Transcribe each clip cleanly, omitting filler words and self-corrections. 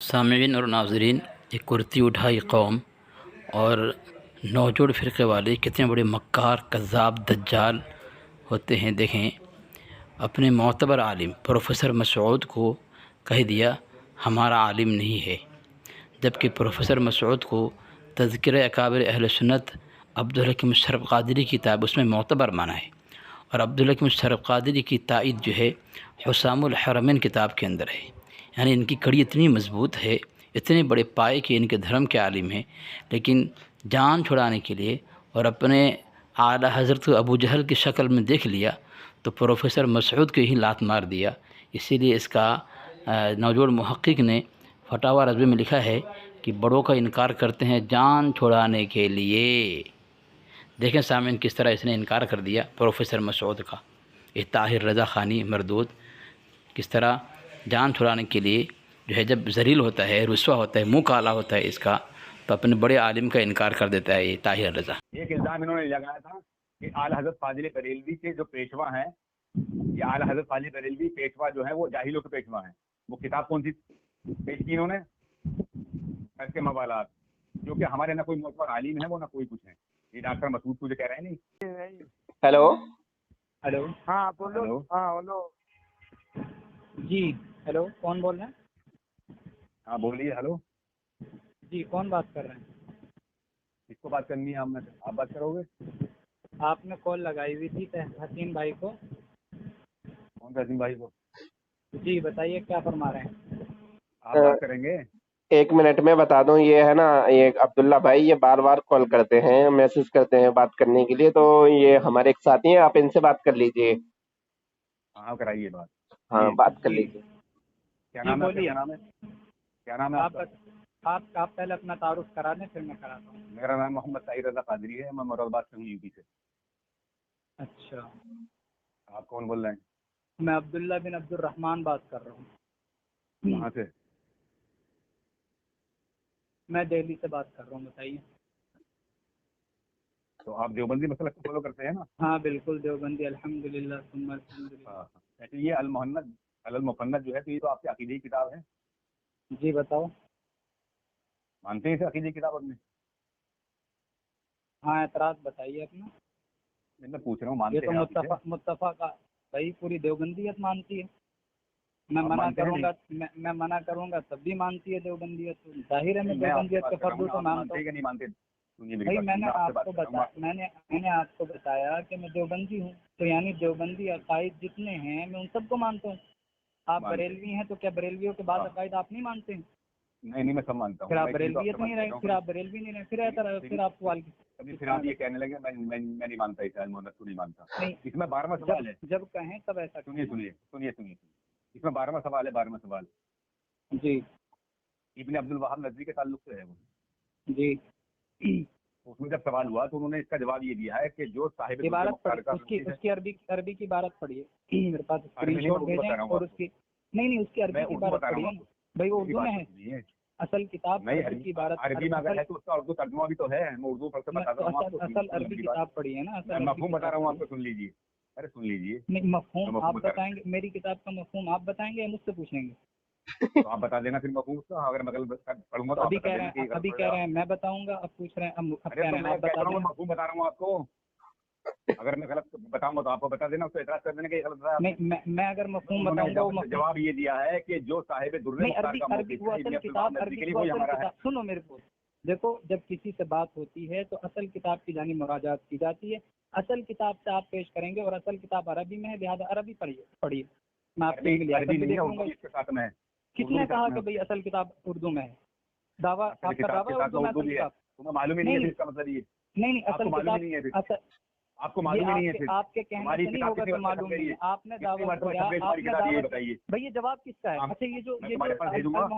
سامعین اور ناظرین، ایک کرتی اٹھائی قوم اور نوجوڑ فرقے والے کتنے بڑے مکار کذاب دجال ہوتے ہیں۔ دیکھیں، اپنے معتبر عالم پروفیسر مسعود کو کہہ دیا ہمارا عالم نہیں ہے، جبکہ پروفیسر مسعود کو تذکرہ اکابر اہل سنت عبدالحکیم الشرف قادری کی کتاب اس میں معتبر مانا ہے، اور عبدالحکیم الشرف قادری کی تائید جو ہے حسام الحرمین کتاب کے اندر ہے۔ یعنی ان کی کڑی اتنی مضبوط ہے، اتنے بڑے پائے کے ان کے دھرم کے عالم ہیں، لیکن جان چھڑانے کے لیے اور اپنے اعلیٰ حضرت کو ابو جہل کی شکل میں دیکھ لیا تو پروفیسر مسعود کو ہی لات مار دیا۔ اسی لیے اس کا نوجوان محقق نے فتاوی رضوی میں لکھا ہے کہ بڑوں کا انکار کرتے ہیں جان چھڑانے کے لیے۔ دیکھیں سامعین، کس طرح اس نے انکار کر دیا پروفیسر مسعود کا، یہ طاہر رضا خانی مردود کس طرح جان چھڑانے کے لیے جو ہے جب ذلیل ہوتا ہے، رسوا ہوتا ہے، منہ کالا ہوتا ہے اس کا، تو اپنے بڑے عالم کا انکار کر دیتا ہے یہ طاہر رضا۔ ایک الزام انہوں نے لگایا تھا کہ اعلیٰ حضرت فاضل بریلوی کے جو پیشوا ہیں، یہ اعلیٰ حضرت فاضل بریلوی پیشوا جو ہیں وہ جاہلوں کے پیشوا ہیں۔ وہ کتاب کون سی پیش کی انہوں نے؟ اس کے موالات، جو کہ ہمارے نہ کوئی معتبر عالم ہے وہ نہ کوئی کچھ ہے۔ یہ ڈاکٹر مسعود کو جو کہہ رہے ہیں نہیں۔ ہیلو ہیلو، ہاں بولو۔ ہاں بولو جی، ہیلو کون بول رہے ہیں؟ ہاں بولیے۔ ہلو جی، کون بات کر رہے ہیں؟ کس کو بات کرنی ہے؟ آپ بات کرو گے؟ آپ نے کال لگائی ہوئی تھی حسین بھائی کو۔ کون سا حسین بھائی کو؟ جی بتائیے، کیا فرما رہے ہیں؟ آپ بات کریں گے؟ ایک منٹ میں بتا دوں، یہ ہے نا، یہ عبداللہ بھائی یہ بار بار کال کرتے ہیں، میسج کرتے ہیں بات کرنے کے لیے، تو یہ ہمارے ایک ساتھی ہیں، آپ ان سے بات کر لیجئے۔ ہاں کرائیے بات۔ ہاں بات کر جی لیجئے۔ کیا نام ہے؟ بولیے۔ کیا نام ہے آپ پہلے اپنا تعارف کرا دیں، پھر میں کراتا ہوں۔ میرا نام محمد طاہر رضا قادری ہے، میں مراد آباد سے ہوں، یو پی سے۔ اچھا، آپ کون بول رہے ہیں؟ میں عبداللہ بن عبد الرحمن بات کر رہا ہوں۔ کہاں سے؟ میں دہلی سے بات کر رہا ہوں، بتائیے۔ تو آپ دیوبندی مسلک کو فالو کرتے ہیں نا؟ ہاں بالکل، دیوبندی، الحمدللہ ثم الحمدللہ۔ ہاں، ایسے یہ المحنت المفند جو ہے، تو یہ تو آپ کی عقیدی کی کتاب ہے۔ جی بتاؤ۔ مانتے ہیں اسے عقیدی کی کتاب اپنے؟ ہاں، اعتراض بتائیے اپنا۔ میں پوچھ رہا ہوں، یہ مانتے تو ہیں آپ اسے؟ متفق بھائی پوری دیوبندیت مانتی ہے۔ میں آپ منع مانتے ہیں کروں گا نہیں؟ میں منع کروں گا تب بھی مانتی ہے دیوبندیت، تو ظاہر ہے میں میں آپ سے دیوبندیت بات کے کر رہا فردو ہوں، کو آپ مانتا مانتے ہوں۔ کہ نہیں مانتے؟ سنیے میری بھائی بات، میں نے آپ سے آپ بات کو کر رہا ہوں۔ میں نے آپ کو بتایا کہ میں دیوبندی ہوں، تو یعنی دیوبندی عقائد جتنے ہیں میں ان سب کو مانتا ہوں۔ آپ بریلوی ہیں تو کیا بریلویوں کے بعد عقائد آپ نہیں مانتے ہیں؟ نہیں، میں سب مانتا ہوں۔ پھر آپ بریلویت نہیں رہے، پھر آپ بریلوی نہیں رہے، پھر آپ سوال پھر آپ یہ کہنے لگے میں نہیں مانتا، اسے المحنت کو نہیں مانتا۔ نہیں، اس میں 12واں سوال ہے۔ جب کہیں تب ایسا سنیے، اس میں 12واں سوال ہے، 12واں سوال جی ابن عبد الوہاب نجدی کے تعلق سے ہے وہ۔ جی، اس میں جب سوال ہوا تو انہوں نے اس کا جواب یہ دیا ہے کہ جو صاحب عبارت پڑھی، اس کی عربی کی عبارت پڑھیے، میرے پاس اسکرین شاٹ بھیجیں، اور اس کی نہیں اس کی عربی کی عبارت پڑھیے بھائی، وہ اردو میں ہے اصل کتاب، عربی کی عبارت عربی میں اگر ہے تو اس کا اردو ترجمہ بھی تو ہے، میں اردو پڑھ کے بتا رہا ہوں آپ کو۔ اصل عربی کتاب پڑھی ہے نا، میں مفہوم بتا رہا ہوں آپ کو، سن لیجیے۔ ارے سن لیجیے، نہیں مفہوم آپ بتائیں گے، میری کتاب کا مفہوم آپ بتائیں گے یا مجھ سے پوچھیں گے؟ تو آپ بتا دینا پھر مفہوم اس کا، اگر میں غلط پڑھوں گا تو ابھی کہہ رہے ہیں میں بتاؤں گا، اب پوچھ رہے ہیں مفہوم بتا رہا ہوں آپ کو، اگر میں غلط بتاؤں گا تو آپ کو بتا دینا، اس کو اعتراض کر دینا کہ غلط بتایا۔ نہیں، میں اگر مفہوم بتاؤں گا، جواب یہ دیا ہے کہ جو صاحب سنو میرے کو، دیکھو جب کسی سے بات ہوتی ہے تو اصل کتاب کی جانب مراجعات کی جاتی ہے، اصل کتاب سے آپ پیش کریں گے، اور اصل کتاب عربی میں ہے، لہٰذا عربی پڑھیے۔ میں آپ سے کس نے کہا کہ بھائی اصل کتاب اردو میں ہے؟ دعویٰ آپ کا دعویٰ ہے اردو میں اصل کتاب؟ معلوم ہی نہیں ہے اس کا مطلب یہ نہیں، اصل کتاب آپ کو معلوم ہی نہیں ہے، آپ کے کہنے سے نہیں ہوگا تو معلوم نہیں ہے۔ آپ نے دعویٰ کیا، بھائی یہ جواب کس کا ہے؟ اچھا یہ جو المحنت کے جواب میں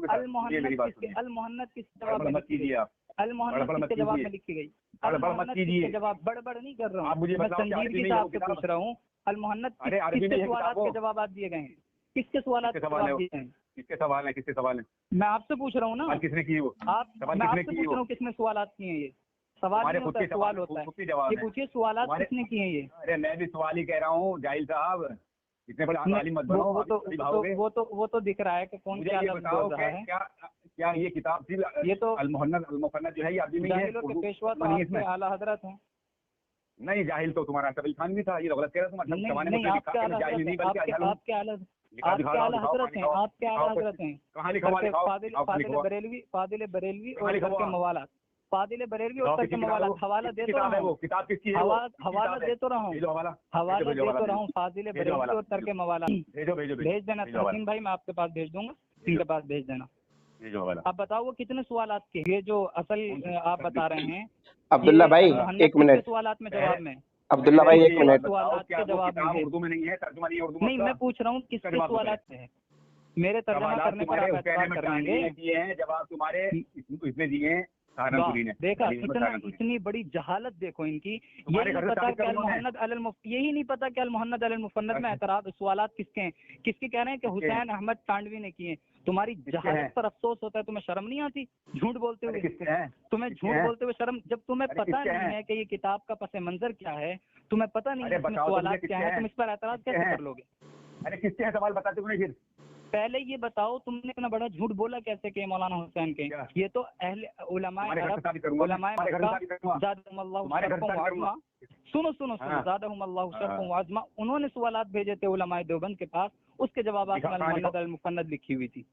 المحنت کس جواب میں لکھی گئی؟ المحنت کے جواب میں لکھی گئی؟ المحنت کے جواب بڑبڑ نہیں کر رہا ہوں، میں سنجیدگی سے آپ سے پوچھ رہا ہوں، المحنت کس کے سوالات کے جوابات دیے گئے ہیں؟ کس کے سوالات کے جواب دیے گئے ہیں؟ کس کے سوال ہیں؟ کس کے سوال ہیں؟ میں آپ سے پوچھ رہا ہوں نا، کس نے کی وہ؟ میں آپ سے پوچھ رہا ہوں کس نے سوالات کیے ہیں؟ یہ سوال نہیں ہوتا ہے، سوال ہوتا ہے، یہ پوچھیے سوالات کس نے کیے ہیں یہ؟ ارے میں بھی سوال ہی کہہ رہا ہوں جاہل صاحب، इतने बड़े नहीं, आलिम मत बनो, अभी भागोगे। वो तो दिख रहा है कि कौन मुझे क्या ये लफ्ज बताओ बोल रहा है। क्या ये किताब थी ये तो अल-मुहन्नद अल-मुफन्नद जो है ये अभी नहीं है, जाहिलों के पेशवा तो नहीं है आपके इसमें। आला हजरत हैं। नहीं, जाहिल तो तुम्हारा कबील खान भी था, ये तो गलत कह रहे हो तुम। मतलब नहीं जमाने नहीं, में आपके आला जाहिल हजरत नहीं हैं, बल्कि अजहल हूं। आपके आला दिखाओ आपके आला दिखाओ, हजरत हैं, आपके आला हजरत हैं। कहाँ लिखा हुआ करके दिखाओ, फादिल फादिल बरेलवी कहाँ और लिखा करके हुआ? मवालात, फादिल बरेलवी और दिखाओ करके किसकी किताब है मवालात। वो? हवाला दे किसकी तो किताब रहा है हूँ, वो? किताब किसकी है वो? किसकी हवाला किताब है? दे तो रहा हूँ, भेजो हवाला, हवाला भेजो दे तो हवाला, रहा हूँ, फादिल भेजो बरेलवी हवाला, और करके मवालात। भेजो भेजो भेज देना भेजो हवाला, तहसीन भाई, मैं आपके पास भेज दूंगा, इनके पास भेज देना। भेजो हवाला। अब बताओ वो कितने सवालात के, ये जो असल आप बता रहे हैं अब्दुल्ला ये भाई मोहन्नद एक किसके मिनट, सवालात में जवाब में? अब्दुल्ला भाई एक मुझे ये बात मिनट, बताओ, सवालात क्या के वो जवाब किताब में उर्दू में नहीं है, तर्जुमा नहीं है उर्दू नहीं, मैं पूछ रहा हूँ किसके जवाब दो सवालात से है। मेरे तर्जमा सवालात करने पर तुम्हारे आप हुसैन एतराज अहमद कर शाहनी रहेंगे। ने किए हैं, जवाब तुम्हारे इसने दिए हैं सहारनपुरी ने, देखा अली अहमद इतना सहारनपुरी। इतनी बड़ी जहालत देखो इनकी। यही तुम्हारे घर नहीं से पता साबित कि कर उन्होंने। यही नहीं पता कि अल मुहन्नद अल मुफन्नद में एतराज सवालात किसके हैं, किसके कह रहे हैं कि किसके हैं? हुसैन अहमद टांडवी ने किए। तुम्हारी किसके जहालत हैं? पर अफसोस होता है, तुम्हें शर्म नहीं आती झूठ बोलते अरे हुए? किसके हैं? तुम्हें किसके झूठ हैं? बोलते हुए शर्म, जब तुम्हें अरे पता किसके नहीं हैं? है कि ये किताब का पस मंजर क्या है, तुम्हें पता नहीं अरे है इसमें बताओ तो मुझे सवालात क्या किसके है, हैं? तुम इस पर एतराज किसके कैसे हैं? कर लोगे? अरे किसके हैं सवाल बताते क्यों नहीं फिर? पहले ये बताओ तुमने इतना बड़ा झूठ बोला कैसे कि मौलाना हुसैन के? क्या? ये तो अहले उलमाए तुम्हारे घर से अरब, शादी करूंगा, उलमाए तुम्हारे घर से मक्का, शादी करूंगा, ज़ादहुमुल्लाहु तुम्हारे घर से शरफ़न व शादी करूंगा। अज़मा। सुनो हाँ। ज़ादहुमुल्लाहु शरफ़न हाँ। व अज़मा, उन्होंने सवालात भेजे थे उलमाए देवबंद के पास, उसके जवाबात में कहाँ अल मुहन्नद लिखा? अल मुफन्नद लिखी हुई थी।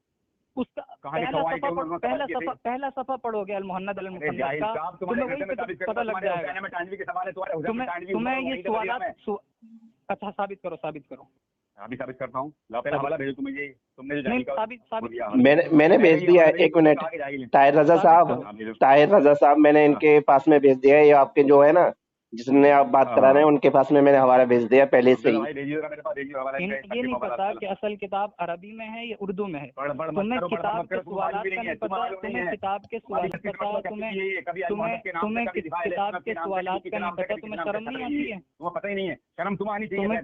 उसका कहाँ लिखा हुआ है कि उन्होंने सवाल किए थे? पहला सफा पढ़ोगे अल मुहन्नद अल अरे मुफन्नद जाहिल का, साहब, तुम्हें तुम्हारे वही घर में पे साबित पता करूंगा, लग तुम्हारे जाएगा। हुसैन अहमद टांडवी के सवाल है, तुम्हारे हुसैन अहमद टांडवी तुम्हें वहीं ये से बता दिया मैं। अच्छा साबित करो। अभी साबित करता हूँ, लाओ पहले हवाला भेजो तुमने तुमने जो नहीं, जाहिल का साबित दिया। मैंने भेज दिया है, एक मिनट, ताहिर रजा साहब, ताहिर रजा साहब मैंने इनके पास में भेज दिया है, ये आपके जो है ना जिसने आप बात करा रहे हैं उनके पास में मैंने हवाला भेज दिया पहले से ही। भाई भेजिएगा मेरे पास, भेजिए हवाला। ये नहीं पता कि असल किताब अरबी में है या उर्दू में है। तुम्हें किताब के सवालात का नहीं पता, तुम्हें किताब के सवाल पता, तुम्हें किताब के सवालात का नहीं पता, तुम्हें शर्म नहीं आती है? तुम्हें पता ही नहीं है, शर्म तुम आनी चाहिए। तुम्हें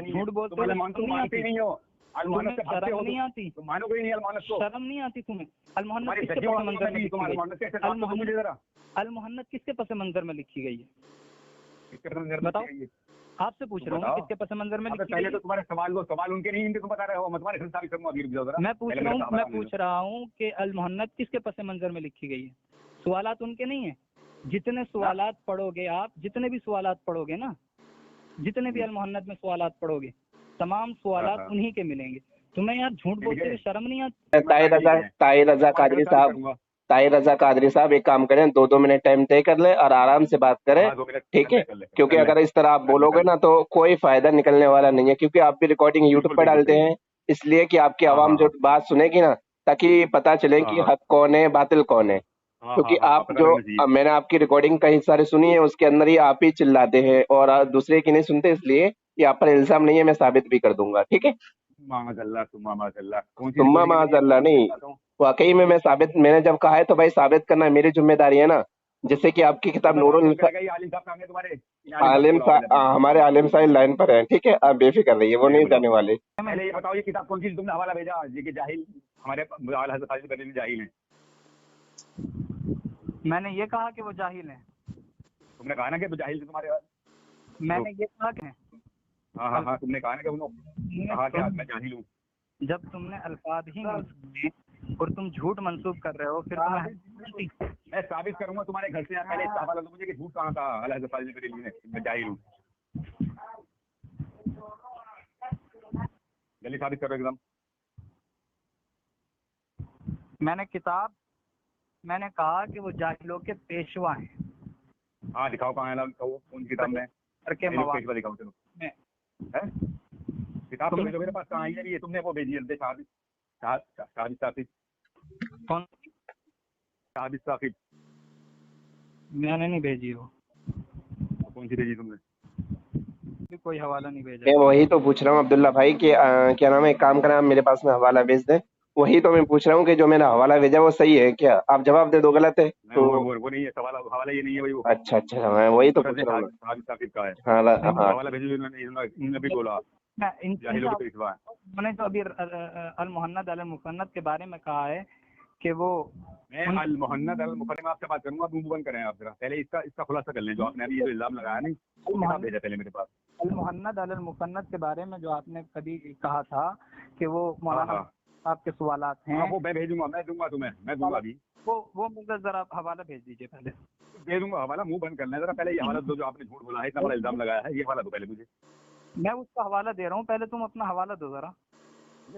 झूठ बोलते हुए शर्म नहीं आती? तुम्हें शर्म नहीं आती? मानोगे ही नहीं अलमानत को। शर्म नहीं आती तुम्हें? अल मुहन्नद किसके पस मंजर में लिखी गई? अल मुहन्नद किसके पस मंजर में लिखी गई है? बताओ, आपसे पूछ रहा हूँ किसके पस मंजर में लिखी गई पहले है? तो तुम्हारे सवाल उनके नहीं, इनके तुम बता रहे हो। मैं तुम्हारे साबित करूंगा अभी, रुक जाओ जरा। मैं पूछ रहा हूँ कि अल मुहन्नद किसके पस मंजर में लिखी गई है? सवालात उनके नहीं है? जितने सवालात पढ़ोगे आप, जितने भी सवालात पढ़ोगे ना, जितने भी अल मुहन्नद में सवालात पढ़ोगे, तमाम सवालात उन्हीं के मिलेंगे। तुम्हें यार झूठ बोलते हुए शर्म नहीं आती? ताहिर रजा कादरी साहब एक काम करें, 2-2 मिनट टाइम तय कर ले और आराम से बात करें, ठीक है? क्योंकि अगर इस तरह आप बोलोगे ना तो कोई फायदा निकलने वाला नहीं है, क्योंकि आप भी रिकॉर्डिंग यूट्यूब पर डालते हैं, इसलिए कि आपकी आवाम जो बात सुनेगी ना, ताकि पता चले कि हक कौन है बातिल कौन है। क्योंकि आप जो मैंने आपकी रिकॉर्डिंग कई सारी सुनी है, उसके अंदर ही आप ही चिल्लाते हैं और दूसरे की नहीं सुनते, इसलिए ये आप पर इल्जाम नहीं है, मैं साबित भी कर दूंगा, ठीक है? तुम्मा माज़अल्लाह नहीं, वाकई में मैं साबित, मैंने जब कहा है तो भाई साबित करना मेरी जिम्मेदारी है ना। जैसे कि आपकी किताब नूरुल हमारे आलिम साहब लाइन पर हैं, ठीक है? आप बेफिक्र रहिए, वो नहीं जाने वाले। पहले ये बताओ, ये किताब कौन सी तुमने हवाला भेजा? ये कि जाहिल हमारे आला हज़रत फाजिल बरेलवी जाहिल हैं। मैंने ये कहा कि वो जाहिल हैं? तुमने कहा ना कि जाहिल थे तुम्हारे पास। मैंने ये कहा कि हाँ, तुमने कहा ना कि उन्होंने कहा कि मैं जाहिल हूँ। जब तुमने अल्फाज ही नहीं सुने और तुम झूठ मंसूब कर रहे हो, फिर मैं साबित करूंगा तुम्हारे घर से। पहले इस हवाला दो मुझे कि झूठ कहाँ कहा आला हज़रत फाजिल बरेलवी ने, मैं जाहिल हूँ। जल्दी साबित करो एकदम। मैंने कहा कि वो जाहिलों के पेशवा हैं। हाँ दिखाओ कहाँ है, कौन किताब में पेशवा दिखाओ। चलो किताब तो भेजो मेरे पास, कहाँ है ये? तुमने वो भेजी है कौन? शाहिद साकिब। मैंने नहीं भेजी वो। कौन सी भेजी तुमने? कोई हवाला नहीं भेजा। मैं वही तो पूछ रहा हूँ अब्दुल्ला भाई कि क्या नाम है, एक काम करें आप मेरे पास में हवाला भेज दें। वही तो मैं पूछ रहा हूँ कि जो मैंने हवाला भेजा वो सही है क्या? आप जवाब दे दो गलत है तो। वो नहीं है सवाल, हवाला ये नहीं है भाई वो। अच्छा, मैं वही तो पूछ रहा हूँ। शाहिद साकिब का है। हाँ, हवाला भेजो, इन्होंने भी बोला जाहिलों के पेशवा है। मैंने तो अभी अल मुहन्नद अल मुफन्नद के बारे में कहा है کہ वो मैं अल मुहन्नद अल मुफन्नद में आपसे बात करूंगा, आप मुंह बंद करें आप जरा, पहले इसका खुलासा कर लें। जो आपने अभी ये इल्जाम लगाया नहीं, वो किताब भेजा पहले मेरे पास। अल मुहन्नद अल मुफन्नद के बारे में जो आपने कभी कहा था कि वो मौलाना आपके सवालात हैं, वो मैं भेजूंगा, मैं दूंगा तुम्हें, मैं दूंगा अभी। वो मुझे जरा हवाला भेज दीजिए पहले। दे दूंगा हवाला, मुंह बंद करना है जरा, पहले ये हवाला दो जो आपने झूठ बोला है, इतना बड़ा इल्जाम लगाया है, ये हवाला दो पहले मुझे। मैं उसका हवाला दे रहा हूँ, पहले तुम अपना हवाला दो जरा।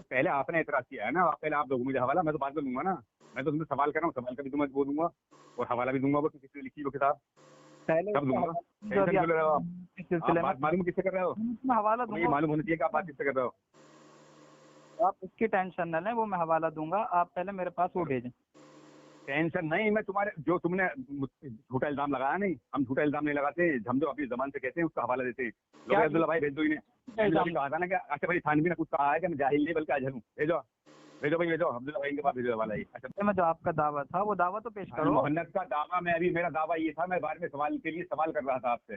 पहले आपने एतराज किया है ना, पहले आप दो मुझे हवाला, मैं तो बाद में दूंगा ना। मैं तो तुमसे सवाल कर रहा हूँ, सवाल का भी तुम्हें वो दूंगा और हवाला भी दूंगा, वो किसी ने लिखी वो किताब पहले सब दूंगा। टेंशन क्यों ले रहे हो आप? सिलसिले में मालूम किससे कर रहे हो? हवाला मुझे दूंगा, मालूम होना चाहिए कि आप बात किससे कर रहे हो। आप उसकी टेंशन न लें, वो मैं हवाला दूंगा, आप पहले मेरे पास वो भेजें। टेंशन नहीं, मैं तुम्हारे जो तुमने झूठा इल्जाम लगाया नहीं, हम झूठा इल्जाम नहीं लगाते, हम जो अपनी जबान से कहते हैं उसका हवाला देते हैं। लोग अब्दुल्ला भाई भेज दो इन्हें, कहा था ना कि अच्छा भाई थानवी ने कुछ कहा है कि मैं जाहिल नहीं बल्कि अजहल हूँ, भेजो भेजो भाई भेजो, अब्दुल्ला भाई के पास भेजो हवाला ही। अच्छा में जो आपका दावा था वो दावा तो पेश करो। मोहन्नद का दावा, मैं अभी मेरा दावा ये था, मैं बार में सवाल के लिए सवाल कर रहा था आपसे,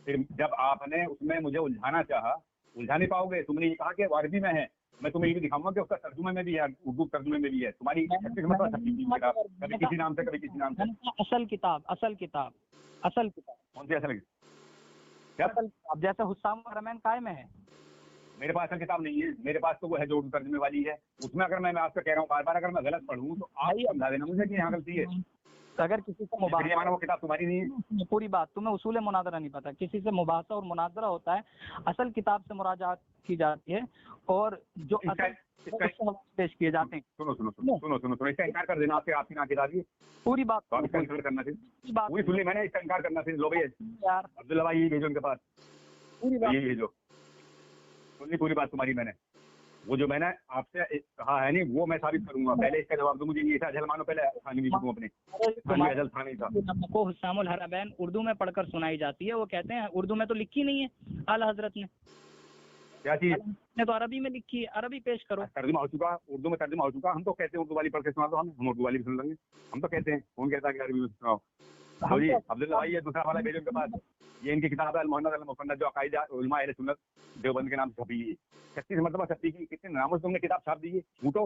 फिर जब आपने उसमें मुझे उलझाना चाहा, उलझा नहीं पाओगे। तुमने ये कहा कि वो अरबी में है, मैं तुम्हें ये भी दिखाऊंगा कि उसका तर्जुमे में भी है, उर्दू तर्जुमे में भी है। तुम्हारी कभी किसी नाम से कभी किसी नाम से। असल किताब, असल किताब, असल किताब कौन सी असल? असल किताब जैसे हुस्साम हरमैन काय में है। मेरे पास असल किताब नहीं है, मेरे पास तो वो है जो उर्दू तर्जुमे वाली है। उसमें अगर मैं आपसे कह रहा हूँ बार बार, अगर मैं गलत पढ़ूँ तो आप समझा देना मुझे कि यहाँ गलती है। अगर किसी से मुबासा, वो किताब तुम्हारी नहीं है। पूरी बात, तुम्हें उसूल मुनाजरा नहीं पता। किसी से मुबासा और मुनाजरा होता है, असल किताब से मुराजात की जाती है और जो पेश किए जाते हैं। सुनो सुनो सुनो सुनो सुनो सुनो, इसका इनकार कर देना, आपकी ना किताब पूरी बात, तो इसका इनकार करना चाहिए। पूरी सुन ली मैंने, इसका इनकार करना चाहिए। लो भैया यार अब्दुल्ला भाई, ये भेजो उनके पास, पूरी बात ये भेजो। सुन ली पूरी बात तुम्हारी मैंने, वो जो मैंने आपसे कहा है नहीं वो मैं साबित करूंगा। पहले इसका जवाब दो मुझे, ये था अजहल मानो, पहले थानवी को अपने अजहल था नहीं था। को हुस्सामुल हरमैन उर्दू में पढ़कर सुनाई जाती है, वो कहते हैं उर्दू में तो लिखी नहीं है आला हजरत ने। क्या चीज ने तो अरबी में लिखी है, अरबी पेश करो। तर्जुमा हो चुका, उर्दू में तर्जुमा हो चुका। हम तो कहते हैं उर्दू वाली पढ़ के सुना दो, हम उर्दू वाली भी सुन लेंगे। हम तो कहते हैं, कौन कहता है कि अरबी में सुनाओ। तो जी अब्दुल्ला भाई, ये दूसरा वाला भेजो उनके पास, ये इनकी किताब है अल मुहन्नद अल मुफन्नद, जो अकायदा उलमा अहले सुन्नत देवबंद के नाम से छपी है। 36 मरतबा छपी की, कितने नामों से तुमने किताब छाप दी है। झूठो,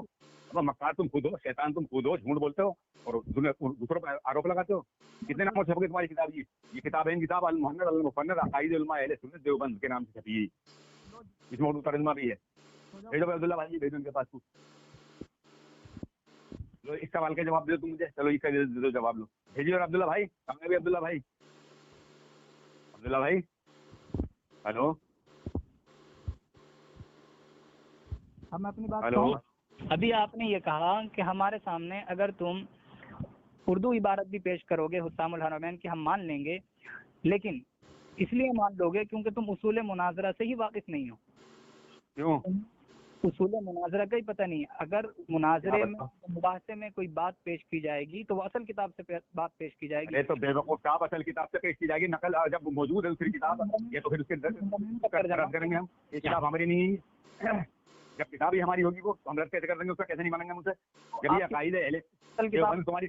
अब मक्कार तुम खुद हो, शैतान तुम खुद हो, झूठ बोलते हो और दूसरों पर आरोप लगाते हो। कितने नामों से छप गई तुम्हारी किताब? ये किताब है, इन किताब अल मुहन्नद अल मुफन्नद अकायदा उलमा अहले सुन्नत देवबंद के नाम से छपी है, इसमें उर्दू तर्जुमा भी है। भेजो अब्दुल्ला भाई, भेजो उनके पास। लो इस सवाल का जवाब दे तुम मुझे, चलो इसका दे दो जवाब, लो भेजिए। और अब्दुल्ला भाई कहाँ भी? अब्दुल्ला भाई, अब्दुल्ला भाई, हेलो हम अपनी बात हेलो। अभी आपने ये कहा कि हमारे सामने अगर तुम उर्दू इबारत भी पेश करोगे हुस्सामुल हरमैन की, हम मान लेंगे, लेकिन इसलिए मान लोगे क्योंकि तुम उसूल मुनाजरा से ही वाकिफ नहीं हो। क्यों? उसूल मुनाजरा का ही पता नहीं है। अगर मुनाजरे में, मुबाहसे में कोई बात पेश की जाएगी तो वो असल किताब से बात पेश की जाएगी। अरे तो बेवकूफ साहब, असल किताब से पेश की जाएगी, नकल जब मौजूद है दूसरी किताब, ये तो फिर उसके रद्द करेंगे हम। ये किताब हमारी नहीं है, जब किताब ही हमारी होगी वो तो हम रद्द कैसे कर देंगे? उसका कैसे नहीं मानेंगे मुझसे? जब ये अकायदे अहले तुम्हारी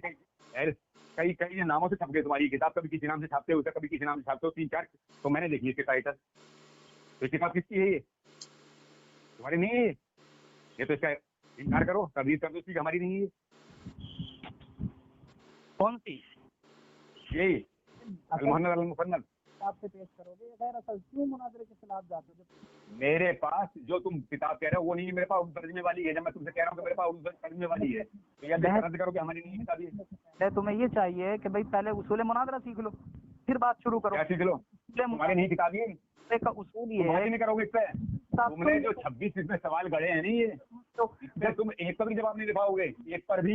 कई कई नामों से छप गई तुम्हारी किताब, कभी किसी नाम से छापते हो, कभी किसी नाम से छापते हो, 3-4 तो मैंने देखी इसके टाइटल। तो किताब किसकी है? ये तुम्हारी नहीं है। ये तो इसका इनकार करो, तर्दीद कर दो इसकी, हमारी नहीं है। कौन सी? यही अल मुहन्नद अल मुफन्नद आपसे पेश करोगे या गैर असल? क्यों मुनाजरे के खिलाफ जाते हो? मेरे पास जो तुम किताब कह रहे हो वो नहीं है, मेरे पास उर्दू तर्जुमे वाली है। जब मैं तुमसे कह रहा हूँ कि मेरे पास उर्दू तर्जुमे वाली है, तो या रद्द करो कि हमारी नहीं है किताब ये। तुम्हें ये चाहिए कि भाई पहले उसूल मुनाजरा सीख लो, फिर बात शुरू करो। क्या सीख लो? तुम्हारी नहीं किताब ये का उसूल ये है। नहीं करोगे इस पे? तुमने जो 26 इसमें सवाल गढ़े हैं नहीं, ये इसमें तुम एक पर भी जवाब नहीं दे पाओगे, एक पर भी।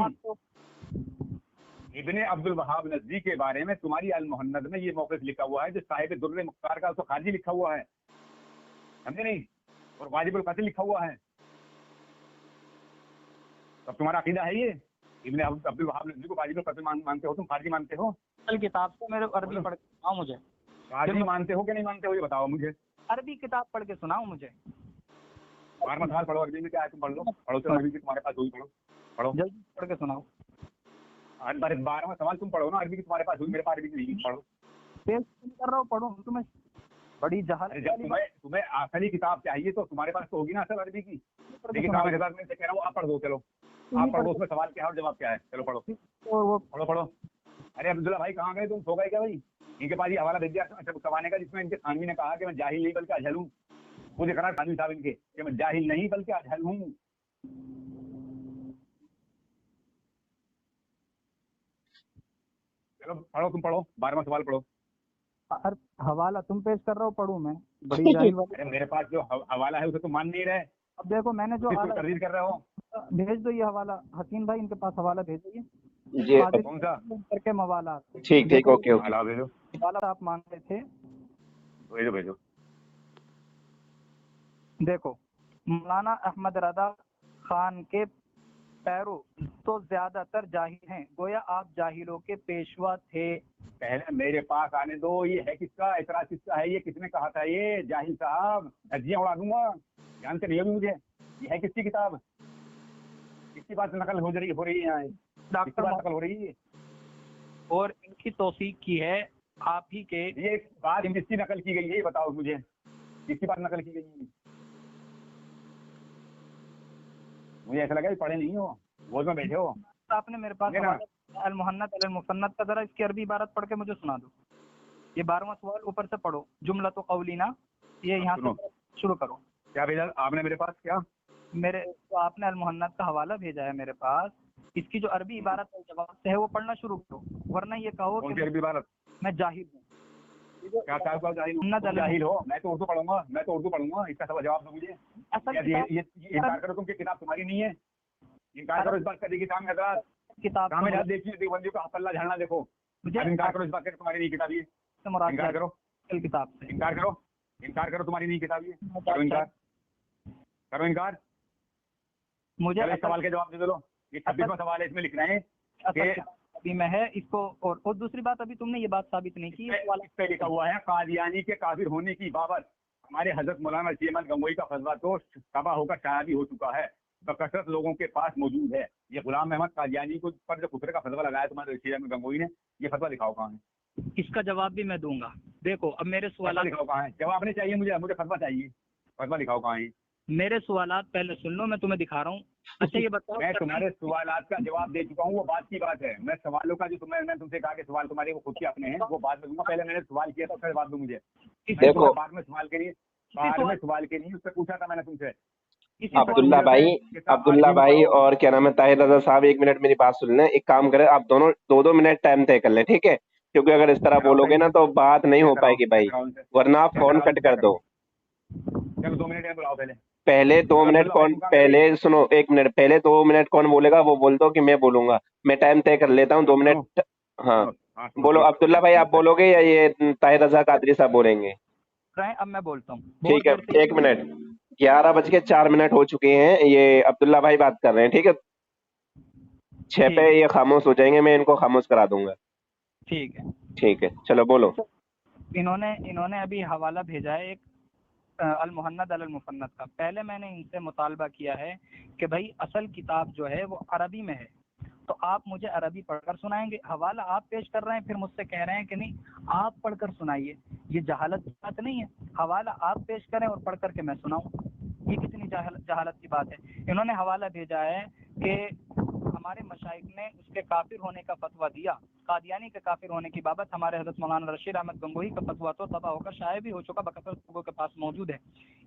इब्ने अब्दुल वहाब नजदी के बारे में तुम्हारी अल मुहन्नद में ये मौक़िफ़ लिखा हुआ है, जो साहिब दुर्र मुख्तार का उसको खारिजी लिखा हुआ है, समझे नहीं? और वाजिबुल कत्ल लिखा हुआ है। तब तुम्हारा अकीदा है ये इब्ने अब्दुल वहाब नजदी को वाजिबुल कत्ल मानते हो? तुम खारिजी मानते हो? कल किताब से मेरे अरबी पढ़ के सुनाओ मुझे। खारिजी मानते हो कि नहीं मानते हो ये बताओ मुझे। अरबी किताब पढ़ के सुनाओ मुझे। बार मसाल पढ़ो, अरबी में क्या है तुम पढ़ लो, पढ़ो तो अरबी की तुम्हारे पास होगी, पढ़ो जल्दी पढ़ के सुनाओ। 12वां सवाल तुम पढ़ो ना, अरबी की तुम्हारे पास होगी, मेरे पास अरबी की नहीं, पढ़ो। पेश कर रहा हूँ, पढ़ो। तुम्हें बड़ी जहाल, जब तुम्हें असली किताब चाहिए तो तुम्हारे पास तो होगी ना असल अरबी की। लेकिन मैं से कह रहा हूँ आप पढ़ दो, चलो आप पढ़ो, उसमें सवाल क्या है और जवाब क्या है, चलो पढ़ो वो पढ़ो पढ़ो। अरे अब्दुल्ला भाई कहाँ गए तुम, सो गए क्या भाई? इनके पास ये हवाला भेज दिया कमाने का, जिसमें इनके थानवी ने कहा कि मैं जाहिल नहीं बल्कि अजहल हूँ। खुद इकरार थानवी साहब इनके कि मैं जाहिल नहीं बल्कि अजहल हूँ। चलो पढ़ो, तुम पढ़ो 12वां सवाल पढ़ो। हवाला तुम पेश कर रहे हो, पढ़ूं मैं? बड़ी जाहिल वाली। अरे मेरे पास जो हवाला है उसे तुम मान नहीं रहे, अब देखो मैंने जो तर्दीद कर रहे हो। भेज दो ये हवाला, हसीन भाई इनके पास हवाला भेजो ये जी कौन सा? करके मवाला। ठीक ठीक, ओके ओके। हवाला भेजो, हवाला आप मांग रहे थे, भेजो भेजो। देखो मौलाना अहमद रजा खान के पैरों तो ज्यादातर जाहिल हैं, गोया आप जाहिलों के पेशवा थे। पहले मेरे पास आने दो, ये है किसका, इतराज किसका है, ये किसने कहा था ये जाहिल साहब? धज्जियां उड़ा दूंगा, जानते नहीं हो भी मुझे। ये है किसकी किताब, किसकी बात नकल हो रही है यहाँ, किसकी बात नकल हो रही है? और इनकी तौसीक की है आप ही के। ये बात किसकी नकल की गई है, ये बताओ मुझे, किसकी बात नकल की गई है? मुझे ऐसा लगा कि पढ़े नहीं हो, गोद में बैठे हो। आपने मेरे पास अल मुहन्नद अल मुसन्नद का, जरा इसकी अरबी इबारत पढ़ के मुझे सुना दो। ये 12वां सवाल ऊपर से पढ़ो, जुमला तो कौलीना, ये यहाँ से शुरू करो। क्या भेजा आपने मेरे पास? क्या मेरे तो आपने अल मुहन्नद का हवाला भेजा है मेरे पास, इसकी जो अरबी इबारत जवाब से है वो पढ़ना शुरू करो, वरना ये कहो कि अरबी इबारत मैं जाहिल हूँ। क्या जाहिल हो? मैं तो उर्दू पढ़ूंगा, मैं तो उर्दू पढ़ूंगा, इसका सब जवाब दो मुझे। ये इनकार करो तुम कि किताब तुम्हारी नहीं है, इनकार करो इस बात का, देखिए काम है किताब देखिए देवबंदियों का हल्ला झड़ना, देखो इनकार करो इस बात का तुम्हारी नहीं किताब, ये इनकार करो किताब से, इनकार करो, इनकार करो तुम्हारी नहीं किताब, ये करो इनकार, करो इनकार। मुझे इस सवाल के जवाब दे दो। ये 26वां सवाल है, इसमें लिखना है अभी मैं है इसको। और दूसरी बात, अभी तुमने ये बात साबित नहीं की, इस पे लिखा हुआ है कादियानी के काफिर होने की बाबत हमारे हजरत मौलाना रशीद अहमद गंगोही का फतवा तो तबाह होकर शाया भी हो चुका है, बकसरत लोगों के पास मौजूद है। ये गुलाम अहमद कादियानी को पर जो कुफर का फतवा लगाया तुम्हारे रशीद अहमद गंगोही ने, ये फतवा दिखाओ कहाँ है? इसका जवाब भी मैं दूंगा। देखो अब मेरे सवाल दिखाओ कहाँ है, जवाब नहीं चाहिए मुझे, मुझे फतवा चाहिए, फतवा दिखाओ कहाँ है। मेरे सवालात पहले सुन लो, मैं तुम्हें दिखा रहा हूँ। अच्छा ये बताओ, मैं तुम्हारे सवालात का जवाब दे चुका हूँ, वो बात की बात है। मैं सवालों का जो मैंने तुमसे कहा कि सवाल तुम्हारे वो खुद के अपने हैं, वो बाद में दूंगा। पहले मैंने सवाल किया था, उसका जवाब दो मुझे। देखो बाद में सवाल के लिए, उससे पूछा था मैंने तुमसे। अब्दुल्ला भाई और क्या नाम है ताहिर रजा साहब, 1 मिनट मेरी बात सुन लें। एक काम करें, आप दोनों 2-2 मिनट टाइम तय कर लें, ठीक है? क्योंकि अगर इस तरह बोलोगे ना तो बात नहीं हो पाएगी भाई, वरना आप फोन कट कर दो। चलो 2 मिनट बुलाओ। पहले 2 मिनट कौन, पहले सुनो 1 मिनट, पहले 2 मिनट कौन बोलेगा वो बोल दो कि मैं बोलूंगा। मैं टाइम तय कर लेता हूँ 2 मिनट। हाँ बोलो अब्दुल्ला भाई, आप बोलोगे या ये ताहिर रजा कादरी साहब बोलेंगे? अब मैं बोलता हूँ, ठीक है, 1 मिनट। 11:04 हो चुके हैं, ये अब्दुल्ला भाई बात कर रहे हैं, ठीक है? 6 पे ये खामोश हो जाएंगे, मैं इनको खामोश करा दूंगा। ठीक है, चलो बोलो। इन्होंने अभी हवाला भेजा है एक अल मुहन्नद अल मुसन्नद का। पहले मैंने इनसे मुतालबा किया है कि भाई असल किताब जो है वो अरबी में है, तो आप मुझे अरबी पढ़कर सुनाएंगे। हवाला आप पेश कर रहे हैं, फिर मुझसे कह रहे हैं कि नहीं आप पढ़कर सुनाइए। ये जहालत की बात नहीं है, हवाला आप पेश करें और पढ़ करके मैं सुनाऊं, ये कितनी जहालत की बात है। इन्होंने हवाला भेजा है कि हमारे मशाइख ने उसके काफिर होने का फतवा दिया, कादियानी के काफिर होने की बाबत हमारे हजरत मौलाना रशीद अहमद गंगोही का फतवा तो तबाह होकर शाया भी हो चुका, बकसरत लोगों के पास मौजूद है।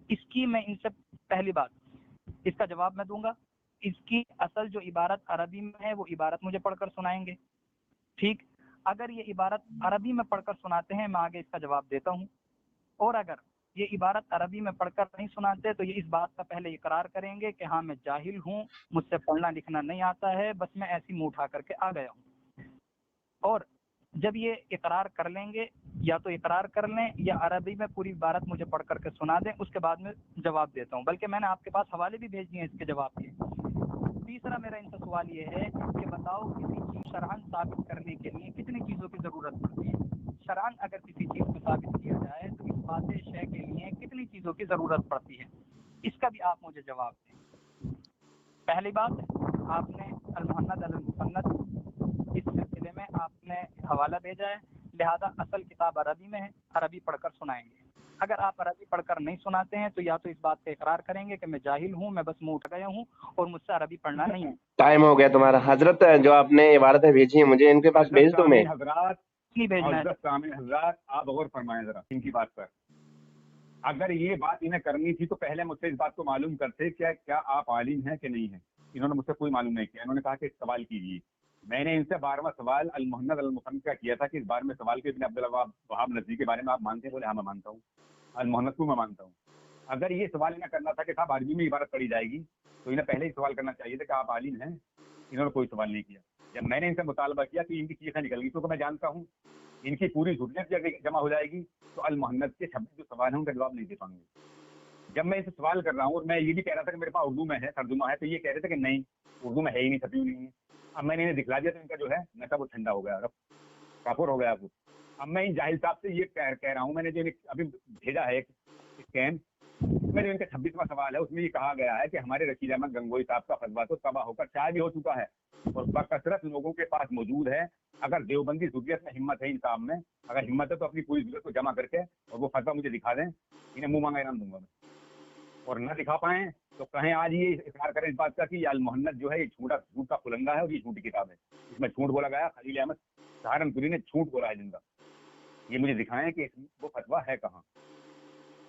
इसकी मैं इनसे पहली बात, इसका जवाब मैं दूंगा। इसकी असल जो इबारत अरबी में है वो इबारत मुझे पढ़कर सुनाएंगे, ठीक? अगर ये इबारत अरबी में पढ़कर सुनाते हैं मैं आगे इसका जवाब देता हूँ, और अगर ये इबारत अरबी में पढ़कर नहीं सुनाते तो ये इस बात का पहले इकरार करेंगे कि हाँ मैं जाहिल हूँ, मुझसे पढ़ना लिखना नहीं आता है, बस मैं ऐसी मुंह उठा करके आ गया हूँ। और जब ये इकरार कर लेंगे, या तो इकरार कर लें या अरबी में पूरी इबारत मुझे पढ़ करके सुना दें, उसके बाद में जवाब देता हूँ। बल्कि मैंने आपके पास हवाले भी भेज दिए हैं इसके जवाब के। तीसरा मेरा इनसे सवाल ये है कि बताओ किसी चीज शरअन साबित करने के लिए कितनी चीज़ों की ज़रूरत पड़ती है? शरअन अगर किसी चीज़ को साबित किया जाए तो इस बात शय के लिए कितनी चीज़ों की ज़रूरत पड़ती है? इसका भी आप मुझे जवाब दें। पहली बात, आपने अल मुहन्नद अल मुसन्नद इस सिलसिले में आपने हवाला भेजा है, लिहाजा असल किताब अरबी में है, अरबी पढ़कर सुनाएंगे। अगर आप अरबी पढ़कर नहीं सुनाते हैं तो या तो इस बात का इकरार करेंगे कि मैं जाहिल हूँ, मैं बस मुंह उठ गया हूँ और मुझसे अरबी पढ़ना नहीं है। टाइम हो गया तुम्हारा। हजरत जो आपने इबारतें भेजी हैं मुझे इनके पास भेज दो। मैं हजरात नहीं भेजना है। हजरत सामीन हजरात, आप गौर फरमाएं जरा इनकी बात पर। अगर ये बात इन्हें करनी थी तो पहले मुझसे इस बात को मालूम करते क्या आप आलिम हैं कि नहीं है। इन्होंने मुझसे कोई मालूम नहीं किया। इन्होंने कहा कि सवाल कीजिए। मैंने इनसे 12वां सवाल अल मुहन्नद अल मुफन्नद का किया था कि इस बारे में सवाल के इब्न अब्दुल्लाह वहाब नज़वी के बारे में आप मानते हैं? बोले हाँ मैं मानता हूँ। अल मुहन्नद को मैं मानता हूँ। अगर ये सवाल इन्हें करना था कि साहब अरबी में इबारत पढ़ी जाएगी तो इन्हें पहले ही सवाल करना चाहिए था कि आप आलिम हैं। इन्होंने कोई सवाल नहीं किया। जब मैंने इनसे मुतालबा किया कि इनकी चीखें निकल गई, क्योंकि मैं जानता हूँ इनकी पूरी झुर्रियत जमा हो जाएगी तो अल मुहन्नद के 26 जो सवाल हैं उनका जवाब नहीं दे पाएंगे। जब मैं इनसे सवाल कर रहा हूँ और मैं ये भी कह रहा था कि मेरे पास उर्दू में है, तर्जुमा है, तो ये कह रहे थे कि नहीं उर्दू में है ही नहीं, छपी हुई नहीं है। अब मैंने इन्हें दिखला दिया तो इनका जो है नशा वो ठंडा हो गया, अब काफुर हो गया। अब मैं इन जाहिल साहब से ये कह रहा हूँ, मैंने जो अभी भेजा है एक स्कैन, इसमें जो इनका 26वां सवाल है उसमें ये कहा गया है कि हमारे रशीद अहमद गंगोई साहब का फतवा तो तबाह होकर चाय भी हो चुका है और बकसरत लोगों के पास मौजूद है। अगर देवबंदी ज़ुर्रियत में हिम्मत है, इन साहब में अगर हिम्मत है तो अपनी पूरी ज़ुर्रियत को जमा करके और वो फतवा मुझे दिखा दें, इन्हें मुंह मांगा इनाम दूंगा मैं। और न दिखा पाए तो कहें आज ये इकरार करें इस बात का कि अल मुहन्नद जो है ये झूठ का पुलंगा है और ये झूठी किताब है, इसमें झूठ बोला गया। खलील अहमद सहारनपुरी ने झूठ बोला है जिनका। ये मुझे दिखाएं कि वो फतवा है कहाँ।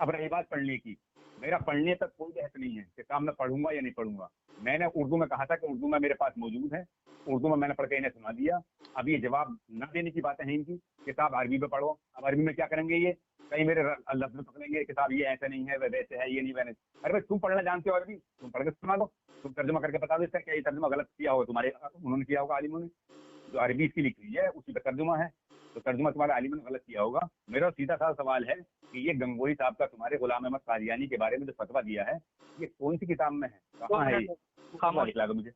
अब रही बात पढ़ने की, मेरा पढ़ने तक कोई बहस नहीं है कि साहब मैं पढ़ूंगा या नहीं पढ़ूंगा। मैंने उर्दू में कहा था कि उर्दू में मेरे पास मौजूद है, उर्दू में मैंने पढ़ के इन्हें सुना दिया। अब ये जवाब न देने की बातें हैं इनकी कि साहब अरबी में पढ़ो। अब अरबी में क्या करेंगे ये, कहीं मेरे लफ्ज पकड़ेंगे कि साहब ये ऐसा नहीं है, वैसे है, ये नहीं वैसे। अरे भाई तुम पढ़ना जानते हो अरबी, तुम पढ़ के सुना दो, तुम तर्जुमा करके बता दो इसका क्या ये तर्जुमा गलत किया हो तुम्हारे, उन्होंने किया होगा आलिमों ने, जो अरबी इसकी लिखी हुई है उसी का तर्जुमा है, तो तर्जुमा तुम्हारे आलिमों ने गलत किया होगा। मेरा सीधा सा सवाल है कि ये गंगोही साहब का तुम्हारे गुलाम अहमद कादियानी के बारे में जो फतवा दिया है ये कौन सी किताब में है, कहाँ है ये, दिखला दो मुझे।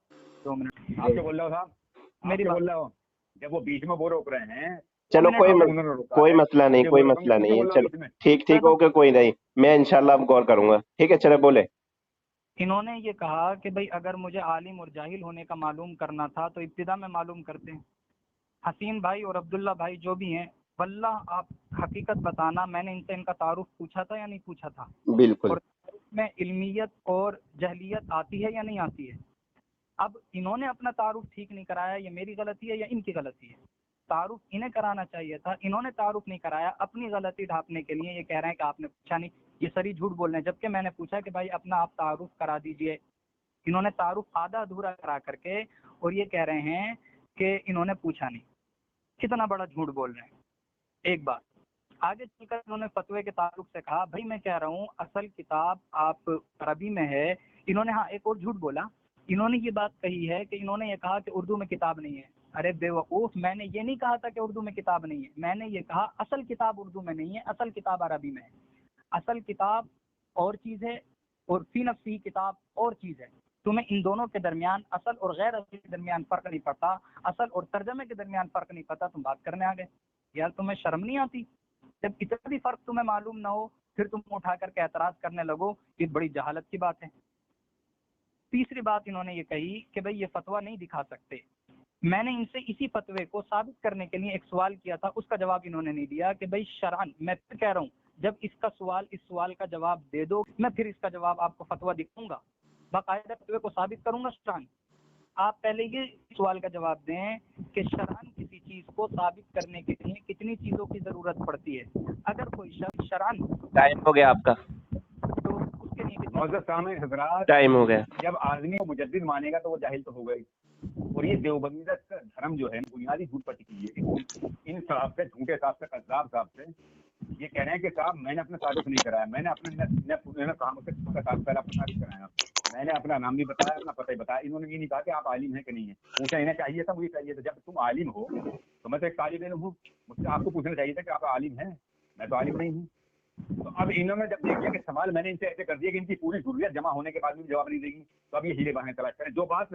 2 मिनट आप क्या बोल रहे हो साहब, मेरी बोल रहे हो? जब वो बीच में वो रोक रहे हैं, चलो कोई मसला नहीं, कोई मसला नहीं है। चलो ठीक ओके, कोई नहीं, मैं इंशाल्लाह अब गौर करूंगा। ठीक है चलो बोले। इन्होंने ये कहा कि भाई अगर मुझे आलिम और जाहिल होने का मालूम करना था तो इब्तिदा में मालूम करते हैं। हसीन भाई और अब्दुल्ला भाई जो भी हैं, वल्लाह आप हकीकत बताना, मैंने इनसे इनका तारुफ पूछा था या नहीं पूछा था? बिल्कुल। और में इल्मियत और जहलियत आती है या नहीं आती है? अब इन्होंने अपना तारुफ ठीक नहीं कराया, ये मेरी गलती है या इनकी गलती है? तारुफ इन्हें कराना चाहिए था, इन्होंने तारुफ नहीं कराया। अपनी गलती ढांपने के लिए ये कह रहे हैं कि आपने पूछा नहीं, ये सरी झूठ बोल रहे हैं। जबकि मैंने पूछा कि भाई अपना आप तारुफ करा दीजिए, इन्होंने तारुफ आधा अधूरा करा करके और ये कह रहे हैं कि इन्होंने पूछा नहीं। कितना बड़ा झूठ बोल रहे हैं। एक बात आगे चलकर इन्होंने फतवे के ताल्लुक से कहा, भाई मैं कह रहा हूँ असल किताब आप अरबी में है। इन्होंने हाँ एक और झूठ बोला, इन्होंने ये बात कही है कि इन्होंने ये कहा कि उर्दू में किताब नहीं है। अरे बेवकूफ, मैंने ये नहीं कहा था कि उर्दू में किताब नहीं है, मैंने ये कहा असल किताब उर्दू में नहीं है, असल किताब अरबी में है। असल किताब और चीज़ है और फी नफ्सी किताब और चीज़ है। तुम्हें इन दोनों के दरमियान, असल और गैर असल के दरमियान फ़र्क नहीं पड़ता, असल और तर्जमे के दरमियान फ़र्क नहीं पता, तुम बात करने आ गए। यार तुम्हें शर्म नहीं आती? जब इतना भी फ़र्क तुम्हें मालूम ना हो फिर तुम उठा करके एतराज़ करने लगो, ये बड़ी जहालत की बात है। तीसरी बात इन्होंने ये कही कि भाई ये फतवा नहीं दिखा सकते। मैंने इनसे इसी फतवे को साबित करने के लिए एक सवाल किया था, उसका जवाब इन्होंने नहीं दिया कि भाई शरअन, मैं फिर कह रहा हूँ जब इस सवाल का जवाब दे दो, मैं फिर इसका जवाब आपको फतवा दिखाऊंगा, बाकायदा फतवे को साबित करूंगा शरअन। आप पहले ये सवाल का जवाब दें कि शरअन किसी चीज को साबित करने के लिए कितनी चीजों की जरूरत पड़ती है। अगर कोई शख्स शरअन, टाइम हो गया आपका, तो उसके लिए टाइम हो गया। जब आदमी को मुजद्दिद मानेगा तो वो जाहिल तो होगा ही। और ये देवबंदी का धर्म जो है बुनियादी झूठ पर टिकी है। इन साहब से, झूठे साहब से, कज़्ज़ाब साहब से ये कह रहे हैं कि साहब मैंने अपना तारुफ नहीं कराया, मैंने अपने काम से पहले अपना तारुफ कराया, मैंने अपना नाम भी बताया, अपना पता ही बताया। इन्होंने ये नहीं कहा कि आप आलिम हैं कि नहीं है। पूछा इन्हें चाहिए था, मुझे चाहिए था। जब तुम आलिम हो तो मैं तो एक तालिब इल्म हूँ, मुझसे आपको पूछना चाहिए था कि आप आलिम हैं, मैं तो आलिम नहीं हूँ। तो अब इन्होंने जब देख लिया कि सवाल मैंने इनसे ऐसे कर दिया कि इनकी पूरी ज़ुर्रियत जमा होने के बाद भी जवाब नहीं देगी, तो अब ये हीले बहाने तलाश करें। जो बात